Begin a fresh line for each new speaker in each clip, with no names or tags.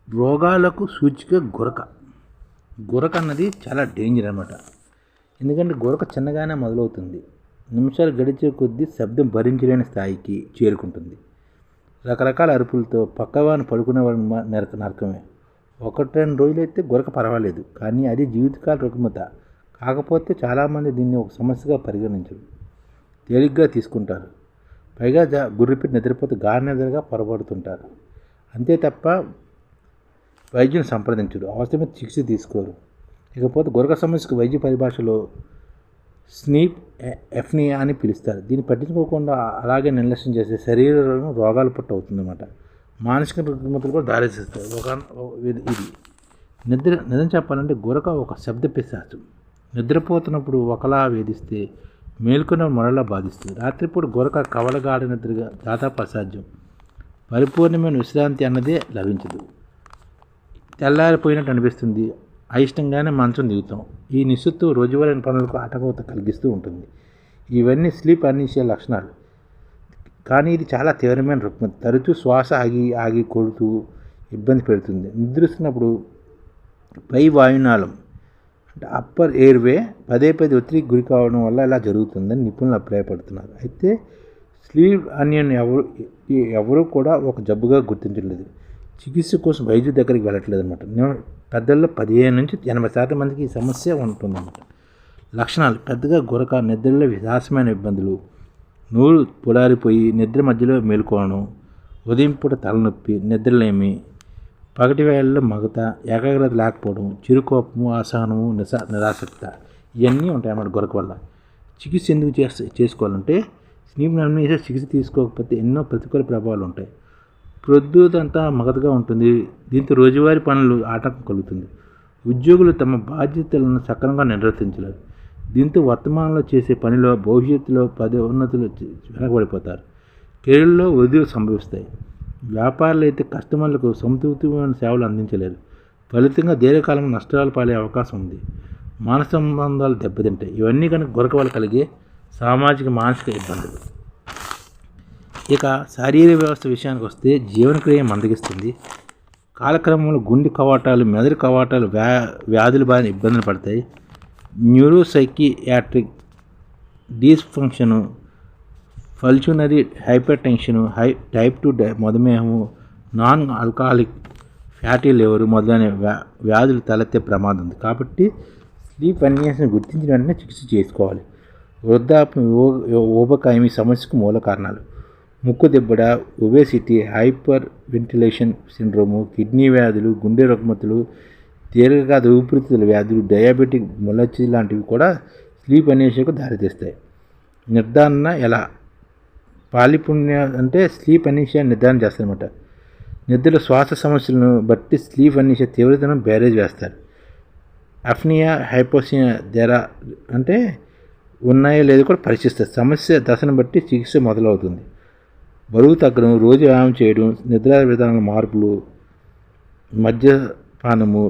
రోగాలకు సూచిక గురక. గురక అన్నది చాలా డేంజర్ అన్నమాట. ఎందుకంటే గురక చిన్నగానే మొదలవుతుంది. నిమిషాలు గడిచే కొద్దీ శబ్దం భరించలేని స్థాయికి చేరుకుంటుంది. రకరకాల అరుపులతో పక్కవాడిని పడుకునేవాడు నరకమే. 1-2 రోజులైతే గురక పర్వాలేదు, కానీ అది జీవితకాల రుగ్మత. కాకపోతే చాలామంది దీన్ని ఒక సమస్యగా పరిగణించరు, తేలిగ్గా తీసుకుంటారు. పైగా గుర్రిపెట్టి నిద్రపోతే గాఢనిద్రగా పొరబడుతుంటారు. అంతే తప్ప వైద్యుని సంప్రదించరు, అవసరమైతే చికిత్స తీసుకోరు. ఇకపోతే గురక సమస్యకు వైద్య పరిభాషలో స్లీప్ ఎప్నియా అని పిలుస్తారు. దీన్ని పట్టించుకోకుండా అలాగే నిర్లక్ష్యం చేస్తే శరీరంలో రోగాలు అవుతుందన్నమాట. మానసిక రుగ్మతలు కూడా దారితీస్తాయి. ఇది నిజం చెప్పాలంటే గురక ఒక శబ్ద పిశాచం. నిద్రపోతున్నప్పుడు ఒకలా వేధిస్తే మేల్కొన్న మరలా బాధిస్తుంది. రాత్రిపూట గురక కవలగాడ నిద్రగా దాదాపు అసాధ్యం. పరిపూర్ణమైన విశ్రాంతి అన్నదే లభించదు. తెల్లారిపోయినట్టు అనిపిస్తుంది. అయిష్టంగానే మంచం దిగుతాం. ఈ నిస్సత్తు రోజువారీ పనులకు ఆటంకత కలిగిస్తూ ఉంటుంది. ఇవన్నీ స్లీప్ అనీషియా లక్షణాలు. కానీ ఇది చాలా తీవ్రమైన రుగ్మత. తరచూ శ్వాస ఆగి కొడుతూ ఇబ్బంది పెడుతుంది. నిద్రిస్తున్నప్పుడు పై వాయునాళం అంటే అప్పర్ ఎయిర్వే పదే ఒత్తిడికి గురి కావడం వల్ల ఇలా జరుగుతుందని నిపుణులు అభిప్రాయపడుతున్నారు. అయితే స్లీప్ అనియన్ ఎవరూ కూడా ఒక జబ్బుగా గుర్తించలేదు. చికిత్స కోసం వైద్యు దగ్గరికి వెళ్ళట్లేదు అనమాట. పెద్దల్లో 15-80% మందికి ఈ సమస్య ఉంటుందన్నమాట. లక్షణాలు: పెద్దగా గురక, నిద్రలో విశాసమైన ఇబ్బందులు, నోరు పొడారిపోయి నిద్ర మధ్యలో మేలుకోవడం, ఉదయం పూట తలనొప్పి, నిద్రలేమి, పగటి వేళల్లో మగత, ఏకాగ్రత లేకపోవడం, చిరుకోపము, అసహనము, నిరాసక్త, ఇవన్నీ ఉంటాయన్నమాట గురక వల్ల. చికిత్స ఎందుకు చేసుకోవాలంటే స్లీప్ అనీషియా చికిత్స తీసుకోకపోతే ఎన్నో ప్రతికూల ప్రభావాలు ఉంటాయి. ప్రొద్దుతంతా మగతగా ఉంటుంది. దీంతో రోజువారీ పనులు ఆటంకం కలుగుతుంది. ఉద్యోగులు తమ బాధ్యతలను సక్రమంగా నిర్వర్తించలేరు. దీంతో వర్తమానంలో చేసే పనిలో భవిష్యత్తులో పదోన్నతులు వెనకబడిపోతారు. కెరీర్లో ఒడిదుడుకులు సంభవిస్తాయి. వ్యాపారులు అయితే కస్టమర్లకు సంతృప్తిమైన సేవలు అందించలేరు. ఫలితంగా దీర్ఘకాలంలో నష్టాలు పాలే అవకాశం ఉంది. మానవ సంబంధాలు దెబ్బతింటాయి. ఇవన్నీ కనుక గురక వల్ల కలిగే సామాజిక మానసిక ఇబ్బందులు. ఇక శారీరక వ్యవస్థ విషయానికి వస్తే జీవనక్రియ మందగిస్తుంది. కాలక్రమంలో గుండె కవాటాలు, మెదడు కవాటాలు వ్యాధుల బారిన ఇబ్బందులు పడతాయి. Neuropsychiatric dysfunction, pulmonary hyper tension, type 2 మధుమేహము, నాన్ ఆల్కహాలిక్ ఫ్యాటీ లివర్ మొదలైన వ్యాధులు తలెత్తే ప్రమాదం ఉంది. కాబట్టి స్లీప్ అనీషియాను గుర్తించిన వెంటనే చికిత్స చేసుకోవాలి. వృద్ధాప్యం, ఊబకాయం ఈ సమస్యకు మూల కారణాలు. ముక్కు దిబ్బడ, obesity, hyper ventilation syndrome, kidney వ్యాధులు, గుండె రుగ్మతలు, దీర్ఘకాల ఊపిరితిత్తుల వ్యాధులు, డయాబెటిక్ మొలచి లాంటివి కూడా స్లీప్ అనీషియాకు దారితీస్తాయి. నిర్ధారణ ఎలా? పాలిపుణ్య అంటే స్లీప్ అనీషియా నిర్ధారణ చేస్తారన్నమాట. నిద్రలో శ్వాస సమస్యలను బట్టి స్లీప్ అనీషియా తీవ్రతను బేరేజ్ వేస్తారు. అప్నియా, హైపోక్సియా ధర అంటే ఉన్నాయో లేదో కూడా పరీక్షిస్తారు. సమస్య దశను బట్టి చికిత్స మొదలవుతుంది. బరువు తగ్గడం, రోజు వ్యాయామం చేయడం, నిద్ర విధానంలో మార్పులు, మద్యపానము,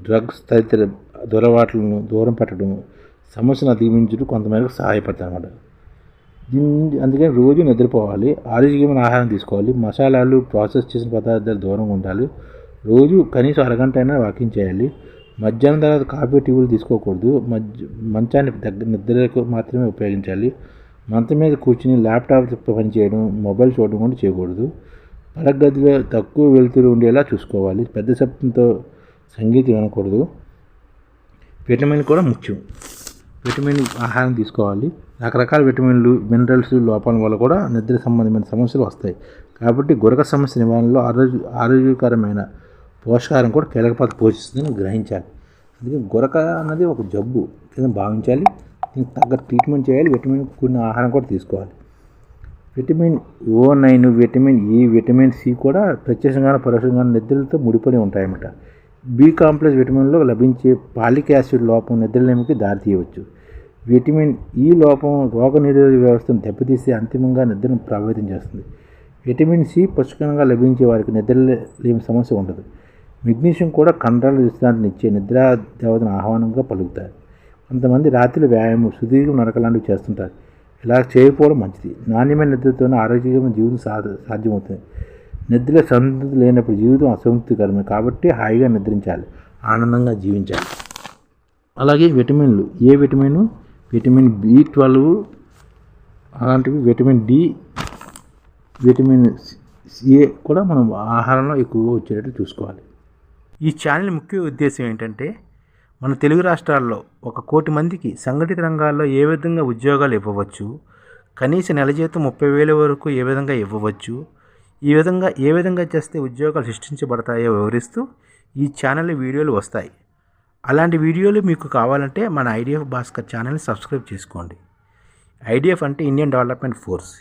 డ్రగ్స్ తదితర దురలవాట్లను దూరం పెట్టడం సమస్యను అధిగమించడం కొంతమేరకు సహాయపడతాయి అన్నమాట. అందుకని రోజు నిద్రపోవాలి, ఆరోగ్యమైన ఆహారం తీసుకోవాలి, మసాలాలు, ప్రాసెస్ చేసిన పదార్థాలు దూరంగా ఉండాలి. రోజు కనీసం అరగంట అయినా వాకింగ్ చేయాలి. మధ్యాహ్నం తర్వాత కాఫీ, టీలు తీసుకోకూడదు. మంచాన్ని నిద్రకు మాత్రమే ఉపయోగించాలి. మంచం మీద కూర్చుని ల్యాప్టాప్ పనిచేయడం, మొబైల్ చూడడం కూడా చేయకూడదు. పడగదిలో తక్కువ వెలుతురు ఉండేలా చూసుకోవాలి. పెద్ద శబ్దంతో సంగీతం వినకూడదు. విటమిన్ కూడా ముఖ్యం. విటమిన్ ఆహారం తీసుకోవాలి. రకరకాల విటమిన్లు, మినరల్స్ లోపాల వల్ల కూడా నిద్ర సంబంధమైన సమస్యలు వస్తాయి. కాబట్టి గురక సమస్య నివారణలో ఆరోగ్యకరమైన పోషకాహారం కూడా కీలక పాత్ర పోషిస్తుందని గ్రహించాలి. అందుకే గురక అన్నది ఒక జబ్బు కింద భావించాలి. దీనికి తగ్గ ట్రీట్మెంట్ చేయాలి. విటమిన్ కూడిన ఆహారం కూడా తీసుకోవాలి. Vitamin O9, vitamin E, vitamin C కూడా ప్రత్యక్షంగా పరోక్షంగా నిద్రలతో ముడిపడి ఉంటాయన్నమాట. బి కాంప్లెక్స్ విటమిన్లో లభించే పాలిక్ యాసిడ్ లోపం నిద్రలేమికి దారితీయవచ్చు. విటమిన్ E లోపం రోగనిరోధక వ్యవస్థను దెబ్బతీసి అంతిమంగా నిద్రను ప్రభావితం చేస్తుంది. విటమిన్ C పుష్కలంగా లభించే వారికి నిద్రలేమి సమస్య ఉండదు. మెగ్నీషియం కూడా కండరాల విశ్రాంతినిచ్చే నిద్రా దేవతను ఆహ్వానంగా పలుకుతారు. కొంతమంది రాత్రి వ్యాయామం, సుదీర్ఘ నడక లాంటివి చేస్తుంటారు. ఇలా చేయకపోవడం మంచిది. నాణ్యమైన నిద్రతోనే ఆరోగ్యమైన జీవితం సాధ్యమవుతుంది. నిద్రలో సంతృప్తి లేనప్పుడు జీవితం అసంతృప్తికరమే. కాబట్టి హాయిగా నిద్రించాలి, ఆనందంగా జీవించాలి. అలాగే విటమిన్లు, ఏ విటమిన్, విటమిన్ B12 అలాంటివి, విటమిన్ D, విటమిన్ A కూడా మనం ఆహారంలో ఎక్కువగా వచ్చేటట్టు చూసుకోవాలి. ఈ ఛానల్ ముఖ్య ఉద్దేశం ఏంటంటే మన తెలుగు రాష్ట్రాల్లో 1 కోటి మందికి సంఘటిత రంగాల్లో ఏ విధంగా ఉద్యోగాలు ఇవ్వవచ్చు, కనీస నెల జీతం 30,000 వరకు ఏ విధంగా ఇవ్వవచ్చు, ఏ విధంగా చేస్తే ఉద్యోగాలు సృష్టించబడతాయో వివరిస్తూ ఈ ఛానల్ వీడియోలు వస్తాయి. అలాంటి వీడియోలు మీకు కావాలంటే మన IDF భాస్కర్ ఛానల్ని సబ్స్క్రైబ్ చేసుకోండి. IDF అంటే ఇండియన్ డెవలప్మెంట్ ఫోర్స్.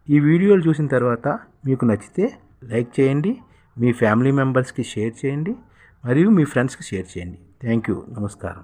ఈ వీడియోలు చూసిన తర్వాత మీకు నచ్చితే లైక్ చేయండి, మీ ఫ్యామిలీ మెంబర్స్కి షేర్ చేయండి, మరియు మీ ఫ్రెండ్స్కి షేర్ చేయండి. Thank you. నమస్కారం.